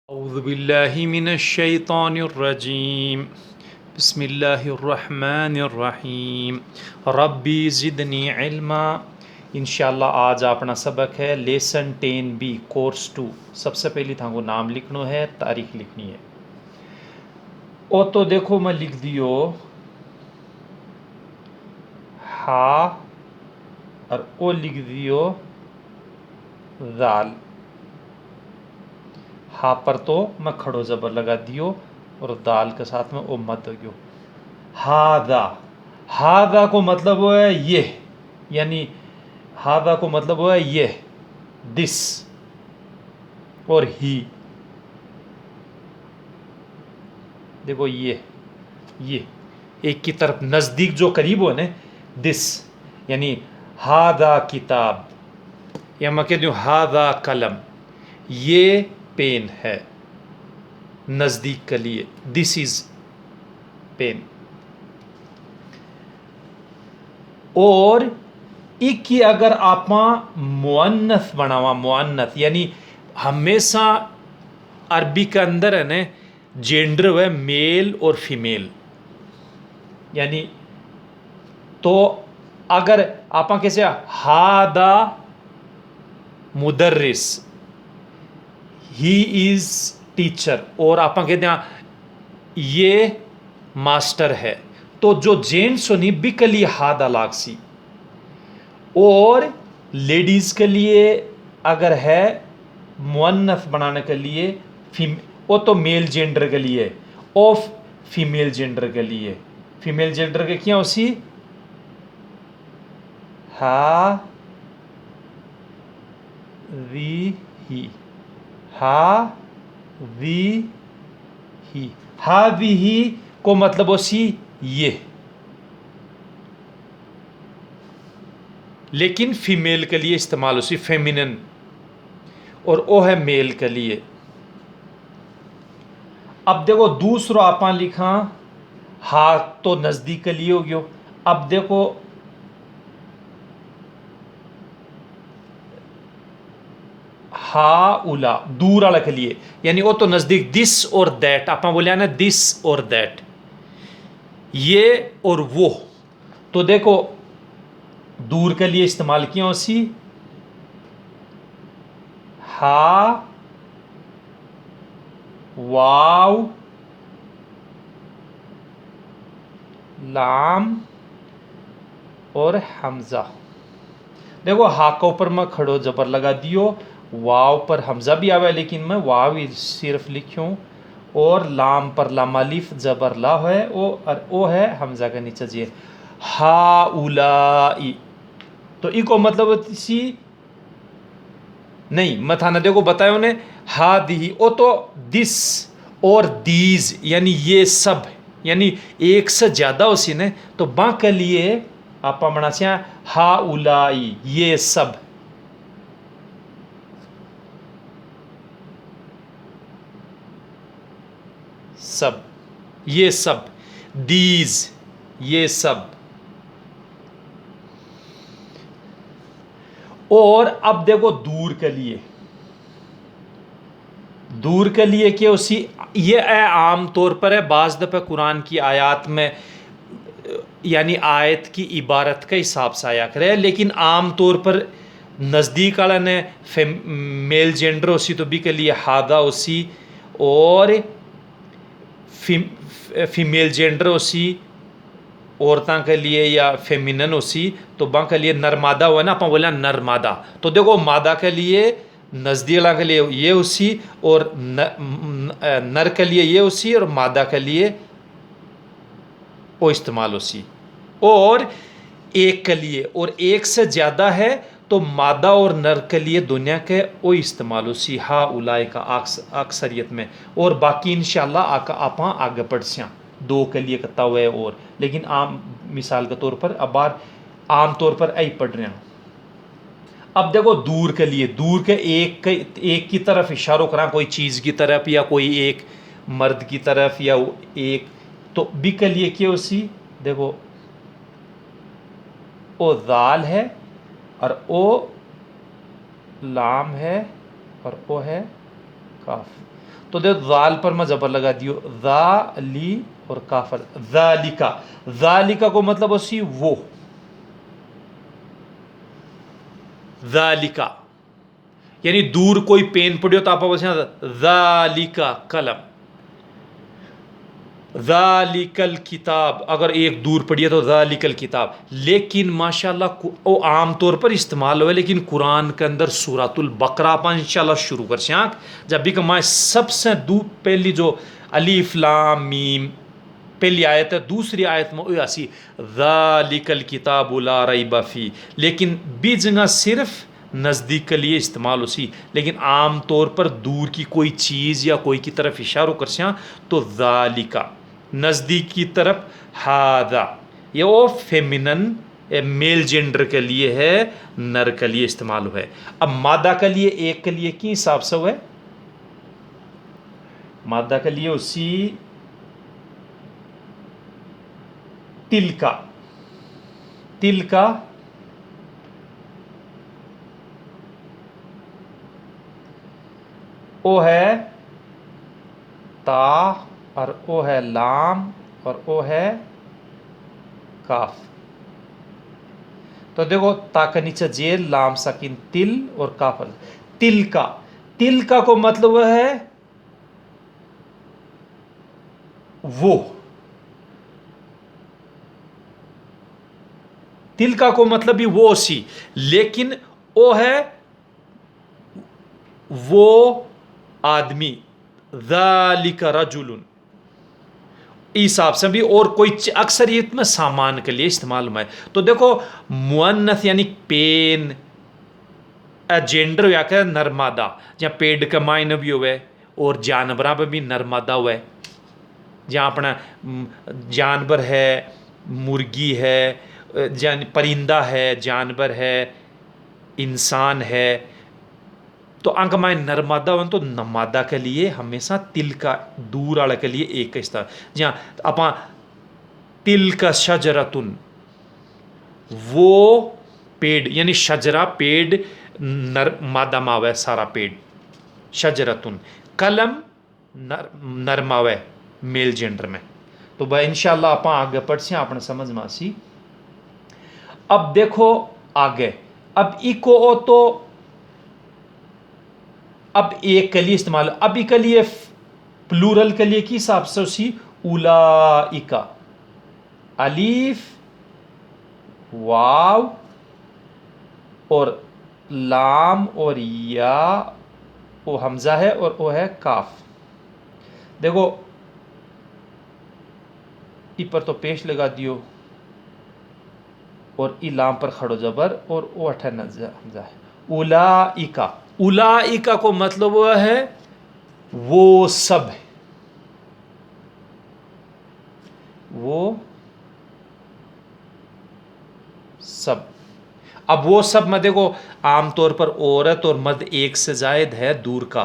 औज़ुबिल्लाहि मिनश्शैतानिर्रजीम बिस्मिल्लाहिर्रहमानिर्रहीम रब्बी ज़िदनी इल्मा। इंशाअल्लाह आज अपना सबक है लेसन 10B कोर्स 2। सबसे पहले थाको नाम लिखनो है, तारीख लिखनी है। ओ तो देखो मैं लिख दियो हा और ओ लिख दियो दाल। हा पर तो मैं खड़ो जबर लगा दियो और दाल के साथ में ओ मत हो गयो। हादा, हादा को मतलब वो है ये, यानी हादा को मतलब वो है ये, दिस और ही। देखो ये एक की तरफ नज़दीक जो करीब हो ना, दिस यानी हादा किताब, या मैं कह दूँ हादा कलम, ये पेन है नज़दीक के लिए, दिस इज़ पेन। और एक की अगर आप मुअन्नस बनावा, मुअन्नस यानी हमेशा अरबी के अंदर है ना जेंडर है मेल और फीमेल, यानी तो अगर आप कैसे हादा मुदर्रिस, ही इज टीचर, और आप कहते हैं ये मास्टर है, तो जो जेंट्स होनी बिकली हादा लागसी। और लेडीज़ के लिए अगर है मुअन्नस बनाने के लिए वो तो मेल जेंडर के लिए, ऑफ फीमेल जेंडर के लिए, फीमेल जेंडर के क्या उसी हा वी ही, हा वी ही, हा वी ही को मतलब उसी ये, लेकिन फीमेल के लिए इस्तेमाल उसी फेमिनन, और वो है मेल के लिए। अब देखो दूसरा आप लिखा हा तो नजदीक के लिए हो गयो। अब देखो हा उला दूर वाला के लिए, यानी वो तो नजदीक, दिस और दैट आप बोलिया ना, दिस और दैट, ये और वो, तो देखो दूर के लिए इस्तेमाल किया उसी हा वाव लाम और हमजा। देखो हा के ऊपर मैं खड़ो जबर लगा दियो, वाव पर हमजा भी आवे लेकिन मैं वाव ही सिर्फ लिखूं, और लाम पर लाम अलिफ जबर ला है, ओ है हमजा के नीचे जी हा उलाई। तो इको मतलब सी नहीं मथाना, देखो बतायो ने हा दी, ओ तो दिस और दीज यानी ये सब, यानी एक से ज्यादा उसी ने, तो बा के लिए आप बना हा उलाई ये सब, सब ये सब, दीज ये सब। और अब देखो दूर के लिए, दूर के लिए क्या उसी ये आम तौर पर है बाज़ दफ़ा कुरान की आयत में, यानी आयत की इबारत के हिसाब से आया करे, लेकिन आम तौर पर नज़दीक वाला ने मेल जेंडर उसी तो भी के लिए हादा उसी, और फीमेल जेंडर उसी औरतों के लिए या फेमिनन उसी, तो बा के लिए नरमादा हुआ ना, आप बोला नरमादा, तो देखो मादा के लिए नज़दीक के लिए ये उसी, और नर के लिए ये उसी, और मादा के लिए वो इस्तेमाल उसी। और एक के लिए और एक से ज़्यादा है तो मादा और नर के लिए दुनिया के वो इस्तेमाल उसी हा उलाए का अक्सरियत में, और बाकी इंशाल्लाह आप आगे बढ़ सिया दो के लिए कता हुआ है, और लेकिन आम मिसाल के तौर पर अब बार आम तौर पर ऐ पढ़ रहे हैं। अब देखो दूर के लिए, दूर के एक की तरफ इशारों करा, कोई चीज़ की तरफ या कोई एक मर्द की तरफ या एक, तो बी के लिए क्या उसी, देखो ओ दाल है और ओ लाम है और ओ है काफ। तो देखो जाल पर मैं जबर लगा दियो, जाली और काफर जालिका। जालिका को मतलब उसी वो, जालिका यानी दूर कोई पेन पड़ियो तो आप बोलते हैं जालिका कलम, ज़ालिकल किताब, अगर एक दूर पड़ी है तो ज़ालिकल किताब। लेकिन माशाल्लाह वो आम तौर पर इस्तेमाल हुआ, लेकिन कुरान के अंदर सूरतुल बकरा पर इंशाल्लाह शुरू कर शाक जब भी कमाए सबसे पहली जो अलीफ लाम मीम पहली आयत है, दूसरी आयत में वो आसी ज़ालिकल किताब ला रैब फी, लेकिन बीजंगा सिर्फ नज़दीक के लिए इस्तेमाल उसी, लेकिन आम तौर पर दूर की कोई चीज़ या कोई की तरफ इशारों कर स्या तो ज़ालिका नज़दीक की तरफ, हादा ये वो फेमिनन मेल जेंडर के लिए है, नर के लिए इस्तेमाल हुआ है। अब मादा के लिए एक के लिए की हिसाब से हुआ है, मादा के लिए उसी तिलका, तिलका ओ है ता और ओ है लाम और ओ है काफ। तो देखो ता के नीचे जेल लाम सकिन तिल और काफ, तिल का, तिल का को मतलब है वो, तिल का को मतलब भी वो सी, लेकिन ओ है वो आदमी, ज़ालिका रजुलुन हिसाब से भी, और कोई अक्सरियत में सामान के लिए इस्तेमाल हुआ है। तो देखो मुअन्नस यानी पेन जेंडर या क्या नरमादा, जहाँ पेड़ के मायने भी हुए और जानवरा पर भी नरमादा हुआ है, जहाँ अपना जानवर है, मुर्गी है, परिंदा है, जानवर है, इंसान है, तो अंक माए नर्मदा वन तो नमादा के लिए हमेशा तिल का दूर आड़ के लिए एक का इस्तेमाल, जहाँ अपा तिल का शजरतुन वो पेड़, यानी शजरा पेड़ नर मादा मावे सारा पेड़, शजरतुन कलम नर नरमावे मेल जेंडर में। तो भाई इंशाल्लाह आप आगे पढ़ से आपने समझ में आसी। अब देखो आगे, अब इको ओ तो अब एक के लिए इस्तेमाल, अब के लिए प्लूरल के लिए की हिसाब से उसी उलाइका, अलीफ वाव और लाम और या, वो हमजा है और वो है काफ। देखो इ पर तो पेश लगा दियो और इलाम पर खड़ो जबर और वो अठा हमजा है, उलाइका, उलाइका को मतलब वह है वो सब, वो सब। अब वो सब में देखो आमतौर पर औरत और मर्द एक से जायद है, दूर का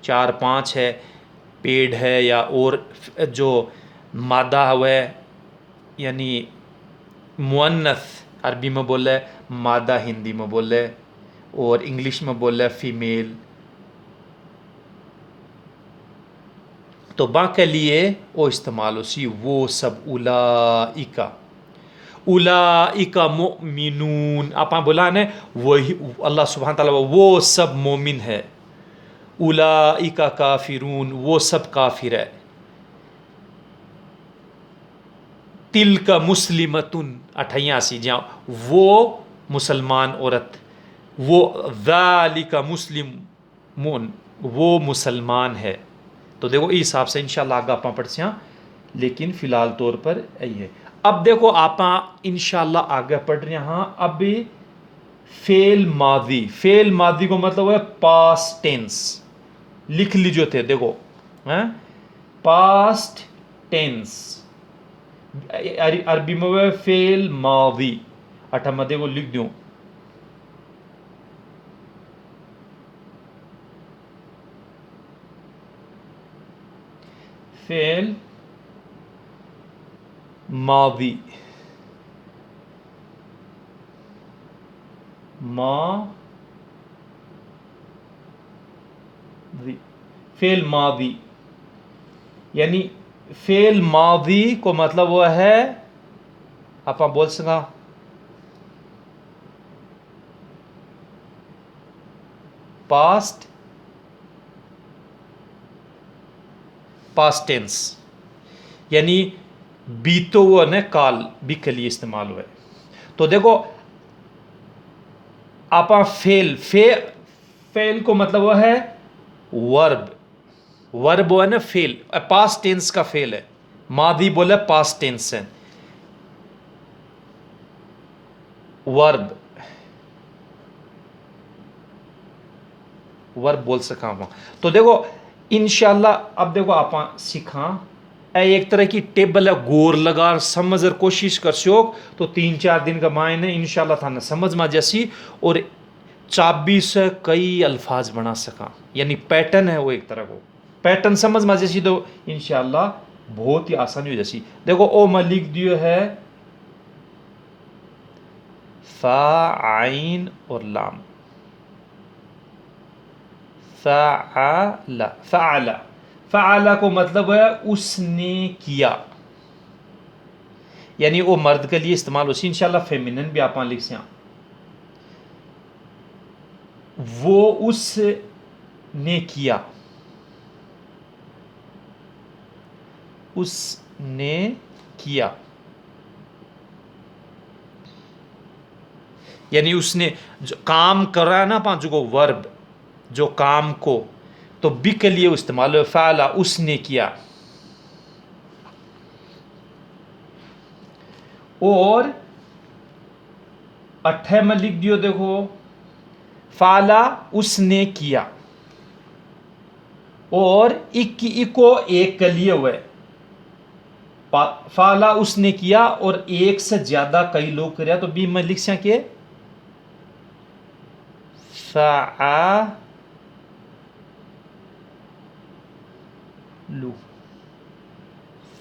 4-5 है, पेड़ है, या और जो मादा हुआ है यानी मुअन्नस अरबी में बोले, मादा हिंदी में बोले और इंग्लिश में बोले फीमेल। तो बा के लिए वो इस्तेमाल उसी वो सब, उलाइका, उलाइका मोमिनून, आप बोला ने वही अल्लाह सुब्हान ताला वो सब मोमिन है, उलाइका काफिरून वो सब काफिर है, तिल का मुस्लिमतुन 88 जहाँ वो मुसलमान औरत, वो ज़ालिका मुस्लिम मुन वो मुसलमान है। तो देखो इस हिसाब से इंशाल्लाह आगे आप पढ़ से, लेकिन फिलहाल तौर पर यही है। अब देखो आप इंशाल्लाह आगे पढ़ रहे हैं अब फेल मादी, फेल मादी को मतलब है पास्ट टेंस, लिख लीजिए थे देखो हैं, पास्ट टेंस अरबी में फेल मादी, अठमदे को लिख दूं, फेल मादी मादी, फेल मादी, यानी फेल मादी को मतलब वो है आप बोल सका पास्ट पास्ट टेंस, यानी बीतो हुआ ने काल भी के लिए इस्तेमाल हुआ है। तो देखो आप फेल को मतलब वो है वर्ब, वर्ब वो है ना फेल, पास्ट टेंस का फेल है, मादी बोले पास्ट टेंस है, वर्ब वर्ब बोल सका वहां। तो देखो इंशाल्लाह अब देखो आप सीखा एक तरह की टेबल है, गोर लगा समझ कोशिश कर शोक तो 3-4 दिन का मायने इंशाल्लाह था ना समझ में जैसी, और चाबी से कई अल्फाज बना सका, यानी पैटर्न है वो एक तरह को पैटर्न समझ में जैसी, तो इंशाल्लाह बहुत ही आसानी हो जैसी। देखो ओ मैं लिख दियो है फा आइन और लाम, फ़अला, फ़अला, फ़अला को मतलब है उसने किया, यानी वो मर्द के लिए इस्तेमाल होती इंशाल्लाह फेमिनिन भी आप लिख से, वो उसने किया, उसने किया, यानी उसने जो काम कर रहा है ना पांच को वर्ब, जो काम को तो बी के लिए इस्तेमाल हो, फ़अला उसने किया। और अट्ठे में लिख दियो देखो फ़अला उसने किया, और इको एक के लिए हुए, फ़अला उसने किया और एक से ज्यादा कई लोग कर, तो बी में लिख सके फ़अलू,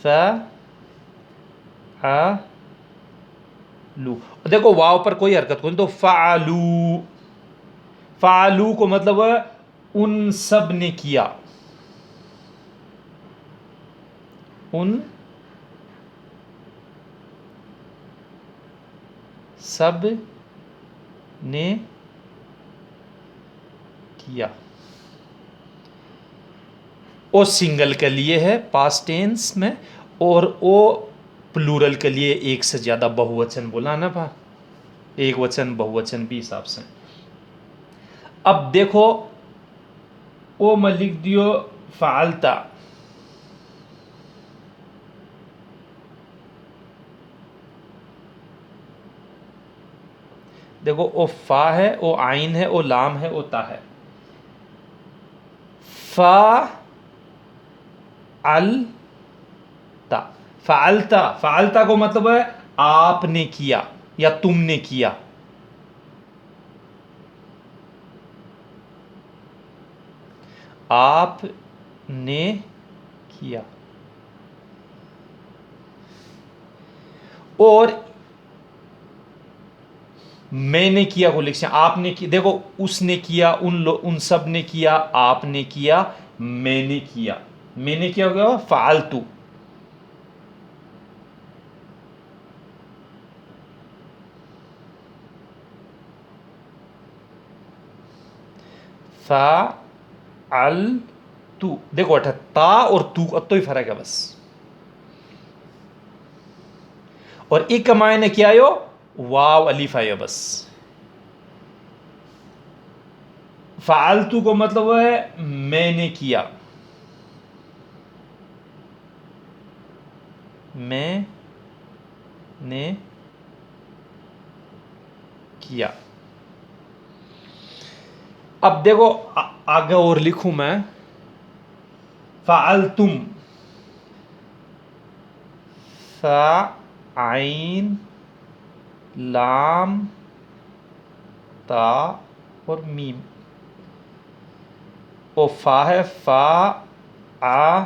फ़अलू, देखो वाव पर कोई हरकत कोई, तो फ़अलू, फ़अलू को मतलब है उन सब ने किया, उन सब ने किया। ओ सिंगल के लिए है पास्ट टेंस में, और ओ प्लूरल के लिए एक से ज्यादा बहुवचन बोला ना भा, एक वचन बहुवचन भी हिसाब से। अब देखो ओ मैं लिख दियो फ़अलता, देखो ओ फा है, ओ आइन है, ओ लाम है, ओ ता है, फ़अलता, फ़अलता, फ़अलता को मतलब है आपने किया या तुमने किया, आपने किया। और मैंने किया को लिख, आपने किया, देखो उसने किया, उन सब ने किया, आपने किया, मैंने किया, मैंने किया हो गया फालतू, फालतू, देखो अठा ता और तू तो ही फर्क है बस, और एक मायने क्या आयो वाव अलीफ आयो बस। फालतू को मतलब है मैंने किया, मैंने किया। अब देखो आगे और लिखूं मैं, फ़अलतुम, फ़ा आइन लाम ता और मीम, ओ फा है, फा आ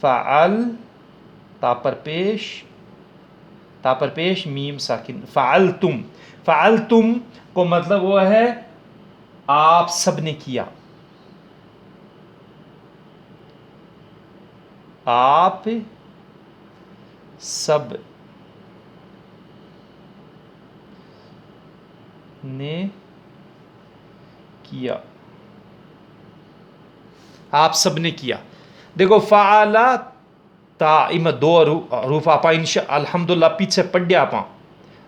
फ़अल, ता पर पेश मीम साकिन, फ़अलतुम, फ़अलतुम को मतलब वो है आप सब ने किया, आप सब ने किया, आप सब ने किया। देखो फ़ाला ता इमा दो रूफ आपा इंशा अल्हम्दुलिल्लाह पीछे पढ़िया आपा।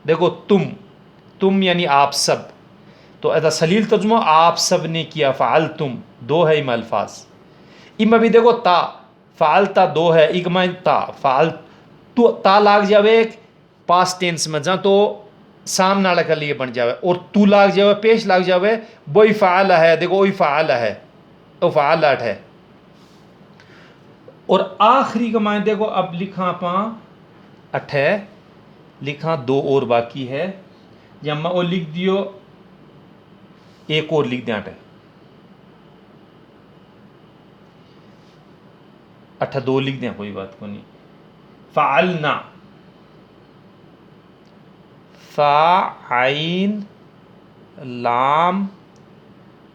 देखो तुम यानी आप सब, तो ऐसा सलील तर्जुमा आप सब ने किया, फ़ाल तुम दो है इमा अल्फाज। इमा भी देखो ता फ़ाल ता दो है, इकमा ता फ़ाल तो ता लाग जावे पास्ट टेंस में जा तो सामने वाले के लिए बन जावे, और तू लाग जावे पेश लाग जावे वही फ़ाल है। देखो वही फ़ाल है तो फ़ाल आठ है। और आखिरी कमाएं देखो अब लिखा पा अठ है, लिखा दो और बाकी है, जब मैं वो लिख दियो एक और लिख दिया अठ दो लिख दिया कोई बात को नहीं। फ़ालना फ़ा आइन लाम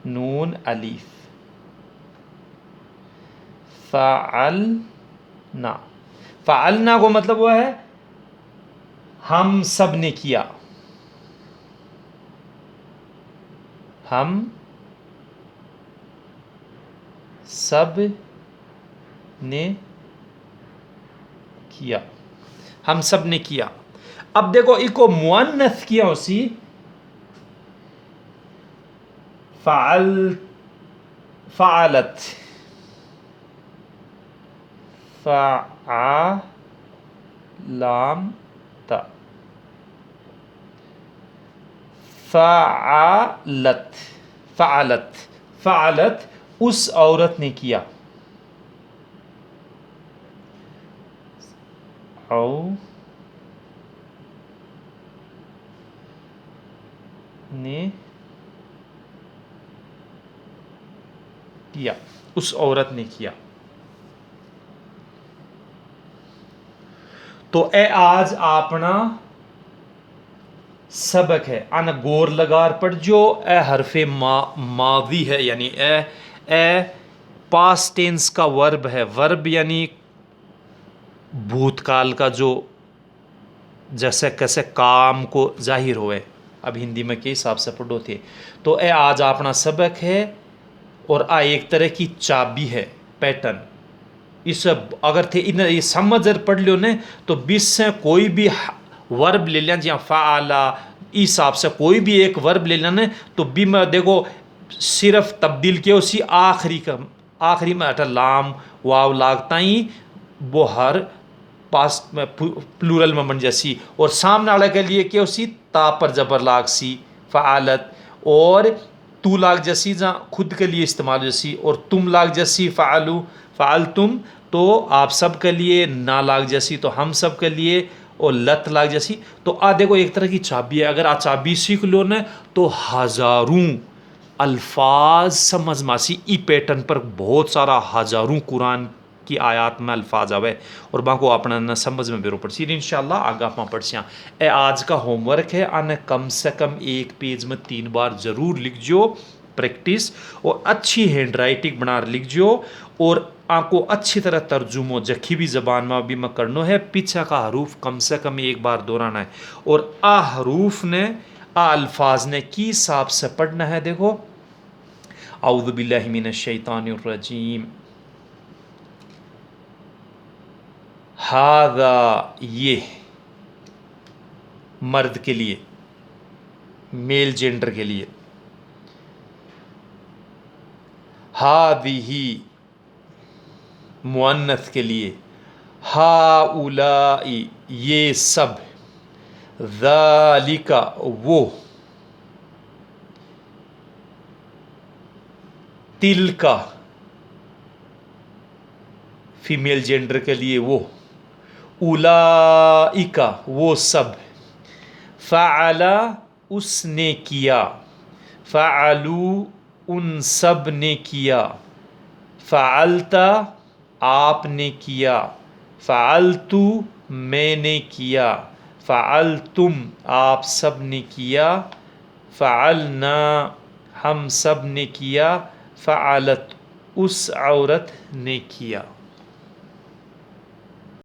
नून अलीफ, फ़ालना, फ़ालना को मतलब वो है हम सब ने किया, हम सब ने किया, हम सब ने किया। अब देखो इको मुअन्नस किया उसी फ़ाल फ़ालत फ़ालाम ता फ़ालत फ़ालत फ़ालत उस औरत ने किया, औ ने किया, उस औरत ने किया। तो ए आज अपना सबक है, अन गौर लगार पढ़ जो ए हरफे मावी है, यानी ए पास्ट टेंस का वर्ब है। वर्ब यानी भूतकाल का जो जैसे कैसे काम को जाहिर होए, अब हिंदी में के हिसाब से पढ़ो थे। तो ए आज अपना सबक है और आ एक तरह की चाबी है, पैटर्न। इस अगर थे इन ये समझ पढ़ लियो ने तो बीच से कोई भी वर्ब ले लिया, जहाँ फ़ाला इस हिसाब से कोई भी एक वर्ब ले लेना तो बी में देखो सिर्फ तब्दील किया उसी आखिरी में अटा लाम वाव लागता ही वो हर पास्ट में प्लूरल में बन जैसी, और सामने वाले के लिए क्या उसी ता पर जबर लाग सी फ़ालत, और तू लाग जैसी जहाँ खुद के लिए इस्तेमाल जैसी, और तुम लाग जैसी फ़ालू फ़ाल तुम, तो आप सब के लिए ना लाग जैसी तो हम सब के लिए, और लत लाग जैसी। तो आ देखो एक तरह की चाबी है, अगर आ चाबी सीख लो ना तो हज़ारों अल्फाज समझ मासी। ई पैटर्न पर बहुत सारा हज़ारों कुरान की आयात में अल्फाज आवे और बाको अपना न समझ में बेरो पड़सी। इंशाल्लाह आगा पा पढ़सियाँ। ए आज का होमवर्क है, आने कम से कम एक पेज में 3 बार ज़रूर लिख जो प्रैक्टिस, और अच्छी हैंड राइटिंग बना लिख जो, और आपको अच्छी तरह तर्जुमो जखी भी ज़बान में भी मैं करनो है। पीछे का हरूफ कम से कम एक बार दोहराना है, और आ हरूफ ने आ अल्फाज ने की हिसाब से पढ़ना है। देखो औज़ु बिल्लाहि मिनश शैतानिर रजीम, हादा ये मर्द के लिए, मेल जेंडर के लिए, हादिही मुअन्नस के लिए, हाउलाई ये सब, ज़ालिका वो, तिलका फीमेल जेंडर के लिए वो, उलाइका वो सब, फ़अला उसने किया, फ़अलू उन सब ने किया, फ़अलता आपने किया, फ़अलतु मैंने किया, फ़अलतुम आप सब ने किया, फ़अलना हम सब ने किया, फ़अलत उस औरत ने किया।